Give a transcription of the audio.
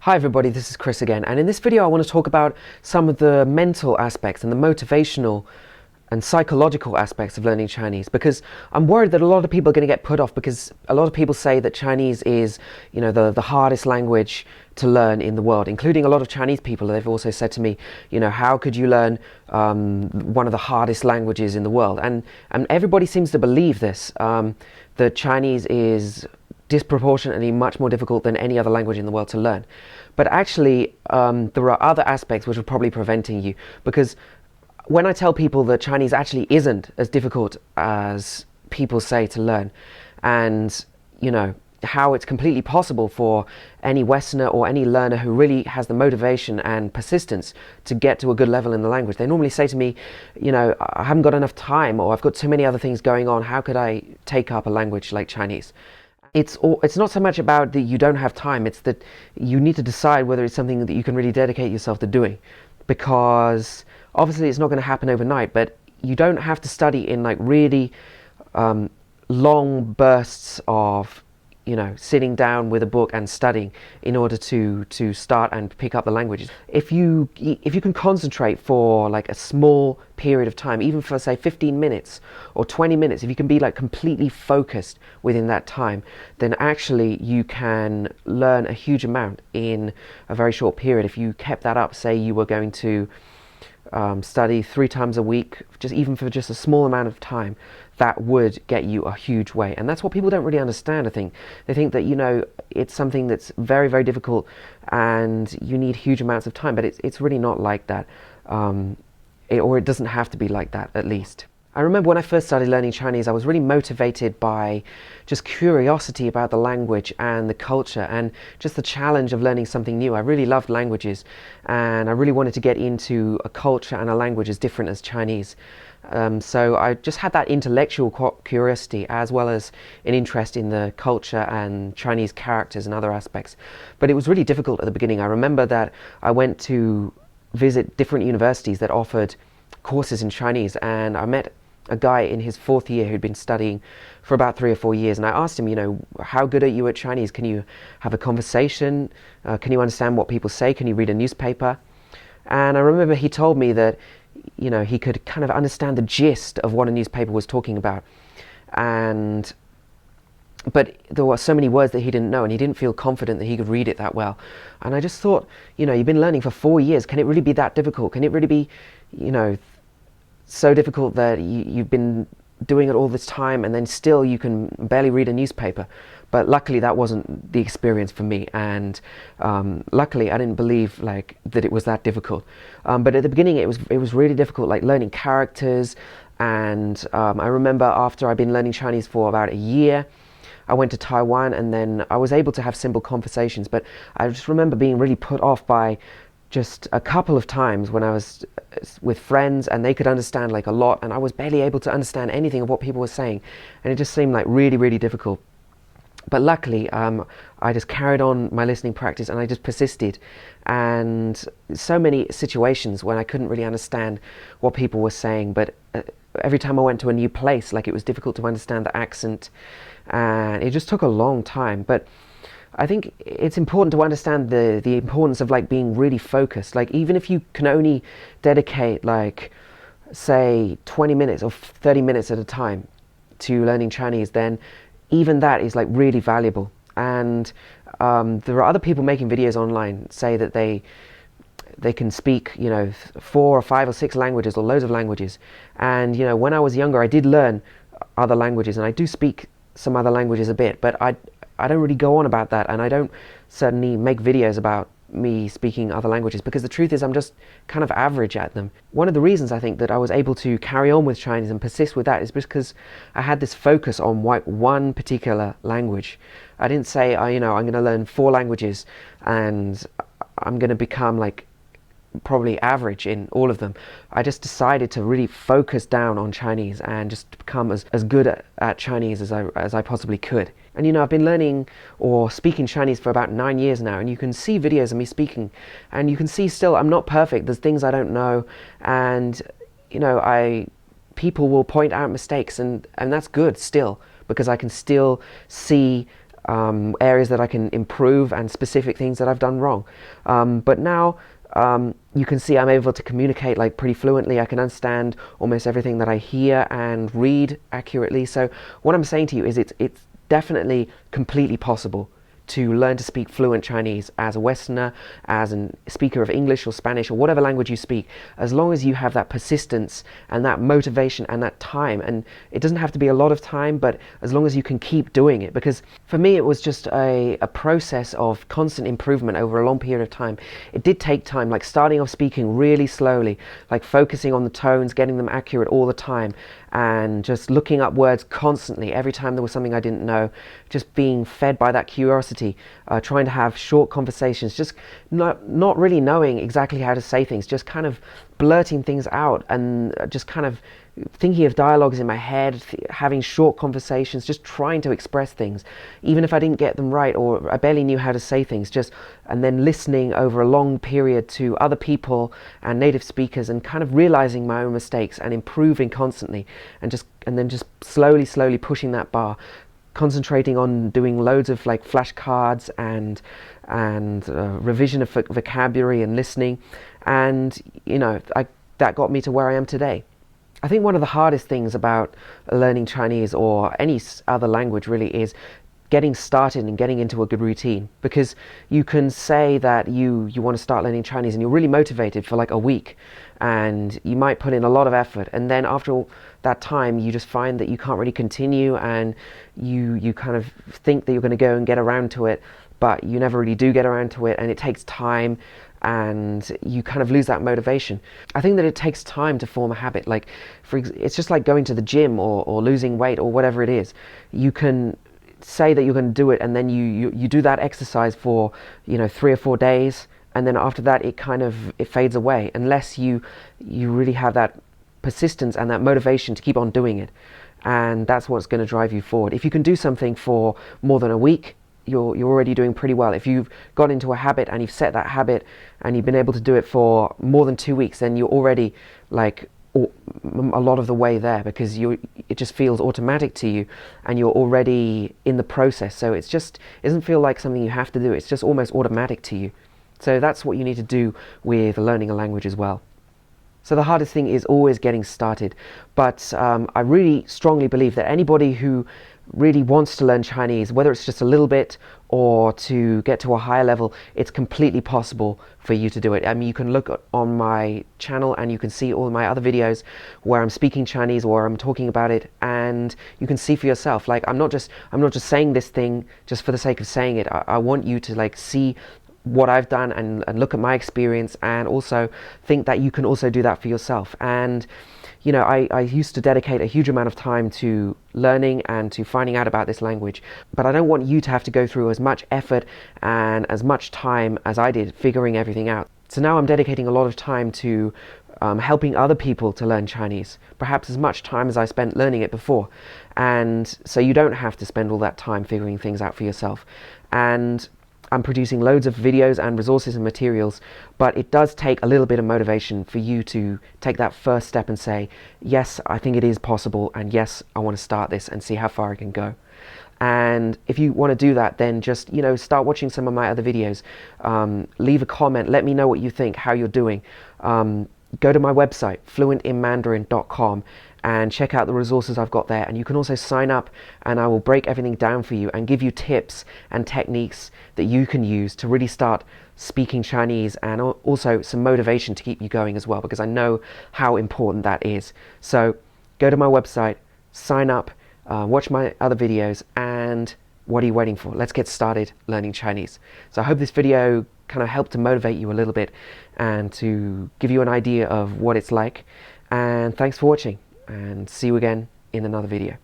Hi everybody, this is Chris again, and in this video I want to talk about some of the mental aspects and the motivational and psychological aspects of learning Chinese, because I'm worried that a lot of people are going to get put off because a lot of people say that Chinese is, the hardest language to learn in the world, including a lot of Chinese people. They've also said to me, how could you learn one of the hardest languages in the world? And everybody seems to believe this, that Chinese is disproportionately much more difficult than any other language in the world to learn. But actually, there are other aspects which are probably preventing you, because when I tell people that Chinese actually isn't as difficult as people say to learn, and how it's completely possible for any Westerner or any learner who really has the motivation and persistence to get to a good level in the language, they normally say to me, I haven't got enough time, or I've got too many other things going on, how could I take up a language like Chinese? It's not so much about that you don't have time, it's that you need to decide whether it's something that you can really dedicate yourself to doing, because obviously it's not going to happen overnight, but you don't have to study in like really long bursts of sitting down with a book and studying in order to start and pick up the languages. If you can concentrate for like a small period of time, even for say 15 minutes or 20 minutes, if you can be like completely focused within that time, then actually you can learn a huge amount in a very short period. If you kept that up, say you were going to study 3 times a week, even for just a small amount of time, that would get you a huge way. And that's what people don't really understand, I think. They think that, it's something that's very, very difficult and you need huge amounts of time, but it's really not like that. Or it doesn't have to be like that, at least. I remember when I first started learning Chinese, I was really motivated by just curiosity about the language and the culture and just the challenge of learning something new. I really loved languages, and I really wanted to get into a culture and a language as different as Chinese. So I just had that intellectual curiosity as well as an interest in the culture and Chinese characters and other aspects. But it was really difficult at the beginning. I remember that I went to visit different universities that offered courses in Chinese, and I met a guy in his 4th year who'd been studying for about 3 or 4 years, and I asked him, how good are you at Chinese? Can you have a conversation? Can you understand what people say? Can you read a newspaper? And I remember he told me that he could kind of understand the gist of what a newspaper was talking about, but there were so many words that he didn't know, and he didn't feel confident that he could read it that well. And I just thought, you've been learning for 4 years. Can it really be that difficult? Can it really be, so difficult that you've been doing it all this time and then still you can barely read a newspaper? But luckily that wasn't the experience for me, and luckily I didn't believe that it was that difficult. But at the beginning it was really difficult, like learning characters. And I remember after I'd been learning Chinese for about a year, I went to Taiwan, and then I was able to have simple conversations. But I just remember being really put off by just a couple of times when I was with friends and they could understand like a lot, and I was barely able to understand anything of what people were saying, and it just seemed like really, really difficult. But luckily, I just carried on my listening practice and I just persisted. And so many situations when I couldn't really understand what people were saying, but every time I went to a new place, like it was difficult to understand the accent, and it just took a long time. But I think it's important to understand the importance of like being really focused. Like even if you can only dedicate like say 20 minutes or 30 minutes at a time to learning Chinese, then even that is like really valuable. And there are other people making videos online say that they can speak 4 or 5 or 6 languages or loads of languages. And when I was younger I did learn other languages, and I do speak some other languages a bit, but I don't really go on about that, and I don't certainly make videos about me speaking other languages, because the truth is I'm just kind of average at them. One of the reasons I think that I was able to carry on with Chinese and persist with that is because I had this focus on one particular language. I didn't say, I'm going to learn 4 languages and I'm going to become like probably average in all of them. I just decided to really focus down on Chinese and just become as good at Chinese as I possibly could. And I've been learning or speaking Chinese for about 9 years now, and you can see videos of me speaking, and you can see still I'm not perfect. There's things I don't know, and people will point out mistakes, and that's good still, because I can still see areas that I can improve, and specific things that I've done wrong. But now you can see I'm able to communicate like pretty fluently. I can understand almost everything that I hear and read accurately. So what I'm saying to you is it's definitely completely possible to learn to speak fluent Chinese as a Westerner, as a speaker of English or Spanish or whatever language you speak, as long as you have that persistence and that motivation and that time. And it doesn't have to be a lot of time, but as long as you can keep doing it. Because for me, it was just a process of constant improvement over a long period of time. It did take time, like starting off speaking really slowly, like focusing on the tones, getting them accurate all the time, and just looking up words constantly every time there was something I didn't know, just being fed by that curiosity, trying to have short conversations, just not really knowing exactly how to say things, just kind of blurting things out, and just kind of thinking of dialogues in my head, having short conversations, just trying to express things, even if I didn't get them right or I barely knew how to say things, and then listening over a long period to other people and native speakers, and kind of realizing my own mistakes and improving constantly, and then just slowly pushing that bar, concentrating on doing loads of like flashcards and revision of vocabulary and listening, and that got me to where I am today. I think one of the hardest things about learning Chinese or any other language really is getting started and getting into a good routine, because you can say that you want to start learning Chinese and you're really motivated for like a week, and you might put in a lot of effort, and then after all that time you just find that you can't really continue, and you kind of think that you're going to go and get around to it, but you never really do get around to it, and it takes time, and you kind of lose that motivation. I think that it takes time to form a habit. Like it's just like going to the gym or losing weight or whatever it is. You can say that you're going to do it, and then you do that exercise for 3 or 4 days, and then after that it fades away, unless you really have that persistence and that motivation to keep on doing it. And that's what's going to drive you forward. If you can do something for more than a week, you're already doing pretty well. If you've got into a habit and you've set that habit and you've been able to do it for more than 2 weeks, then you're already like a lot of the way there, because it just feels automatic to you and you're already in the process. So it doesn't feel like something you have to do. It's just almost automatic to you. So that's what you need to do with learning a language as well. So the hardest thing is always getting started. But I really strongly believe that anybody who really wants to learn Chinese, whether it's just a little bit or to get to a higher level, it's completely possible for you to do it. I mean, you can look on my channel and you can see all my other videos where I'm speaking Chinese or I'm talking about it, and you can see for yourself. Like I'm not just saying this thing just for the sake of saying it. I want you to like see what I've done and look at my experience, and also think that you can also do that for yourself. And I used to dedicate a huge amount of time to learning and to finding out about this language, but I don't want you to have to go through as much effort and as much time as I did figuring everything out. So now I'm dedicating a lot of time to helping other people to learn Chinese, perhaps as much time as I spent learning it before. And so you don't have to spend all that time figuring things out for yourself. And I'm producing loads of videos and resources and materials, but it does take a little bit of motivation for you to take that first step and say, yes, I think it is possible, and yes, I want to start this and see how far I can go. And if you want to do that, then just start watching some of my other videos. Leave a comment, let me know what you think, how you're doing. Go to my website, fluentinmandarin.com, and check out the resources I've got there. And you can also sign up, and I will break everything down for you and give you tips and techniques that you can use to really start speaking Chinese, and also some motivation to keep you going as well, because I know how important that is. So go to my website, sign up, watch my other videos, and what are you waiting for? Let's get started learning Chinese. So I hope this video kind of helped to motivate you a little bit and to give you an idea of what it's like. And thanks for watching, and see you again in another video.